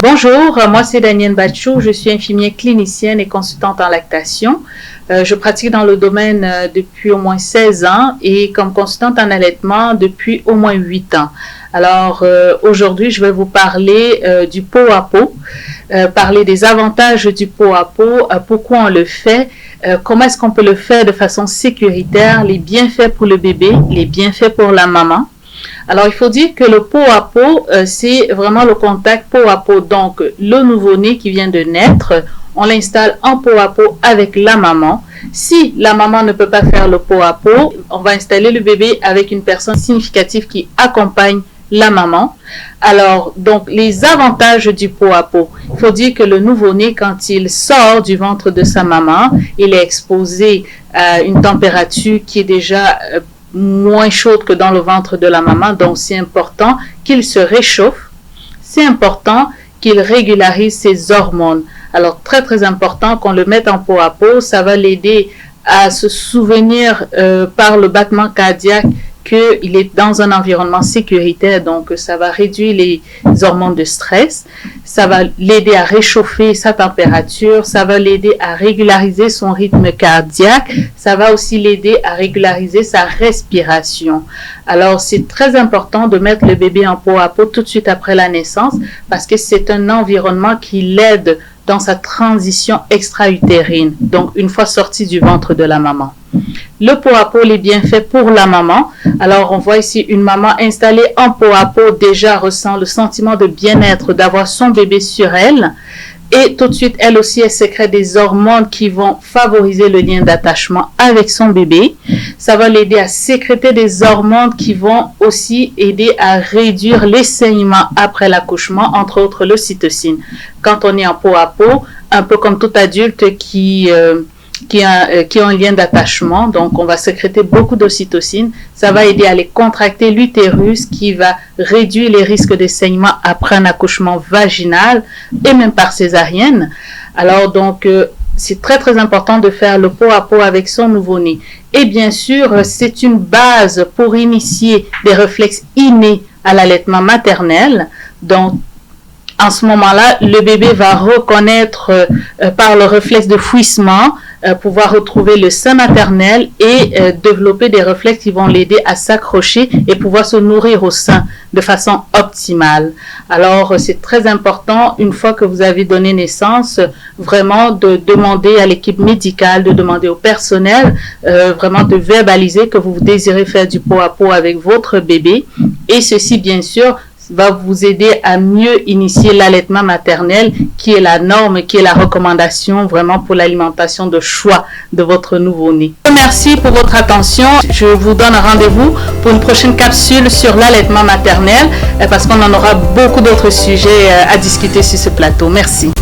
Bonjour, moi c'est Danielle Bachou, je suis infirmière clinicienne et consultante en lactation. Je pratique dans le domaine depuis au moins 16 ans et comme consultante en allaitement depuis au moins 8 ans. Alors aujourd'hui, je vais vous parler du pot à pot, parler des avantages du pot à pot, pourquoi on le fait, comment est-ce qu'on peut le faire de façon sécuritaire, les bienfaits pour le bébé, les bienfaits pour la maman. Alors, il faut dire que le pot à pot, c'est vraiment le contact pot à pot. Donc, le nouveau-né qui vient de naître, on l'installe en pot à pot avec la maman. Si la maman ne peut pas faire le pot à pot, on va installer le bébé avec une personne significative qui accompagne la maman. Alors, donc, les avantages du pot à pot. Il faut dire que le nouveau-né, quand il sort du ventre de sa maman, il est exposé à une température qui est déjà moins chaude que dans le ventre de la maman, donc c'est important qu'il se réchauffe, c'est important qu'il régularise ses hormones. Alors très important qu'on le mette en pot à pot, ça va l'aider à se souvenir par le battement cardiaque qu'il est dans un environnement sécuritaire, donc ça va réduire les hormones de stress, ça va l'aider à réchauffer sa température, ça va l'aider à régulariser son rythme cardiaque, ça va aussi l'aider à régulariser sa respiration. Alors c'est très important de mettre le bébé en pot à pot tout de suite après la naissance parce que c'est un environnement qui l'aide dans sa transition extra-utérine, donc une fois sorti du ventre de la maman. Le pot à pot, les bienfaits pour la maman. Alors, on voit ici une maman installée en pot à pot déjà ressent le sentiment de bien-être d'avoir son bébé sur elle. Et tout de suite, elle aussi, elle sécrète des hormones qui vont favoriser le lien d'attachement avec son bébé. Ça va l'aider à sécréter des hormones qui vont aussi aider à réduire les saignements après l'accouchement, entre autres l'ocytocine. Quand on est en pot à pot, un peu comme tout adulte qui ont un lien d'attachement, donc on va sécréter beaucoup d'ocytocine, ça va aider à les contracter l'utérus qui va réduire les risques de saignement après un accouchement vaginal et même par césarienne. Alors donc c'est très important de faire le pot à pot avec son nouveau-né. Et bien sûr, c'est une base pour initier des réflexes innés à l'allaitement maternel. Donc en ce moment-là, le bébé va reconnaître par le réflexe de fouissement, pouvoir retrouver le sein maternel et développer des réflexes qui vont l'aider à s'accrocher et pouvoir se nourrir au sein de façon optimale. Alors, c'est très important, une fois que vous avez donné naissance, vraiment de demander à l'équipe médicale, de demander au personnel, vraiment de verbaliser que vous désirez faire du pot à pot avec votre bébé. Et ceci, bien sûr, va vous aider à mieux initier l'allaitement maternel qui est la norme, qui est la recommandation vraiment pour l'alimentation de choix de votre nouveau-né. Merci pour votre attention. Je vous donne rendez-vous pour une prochaine capsule sur l'allaitement maternel parce qu'on en aura beaucoup d'autres sujets à discuter sur ce plateau. Merci.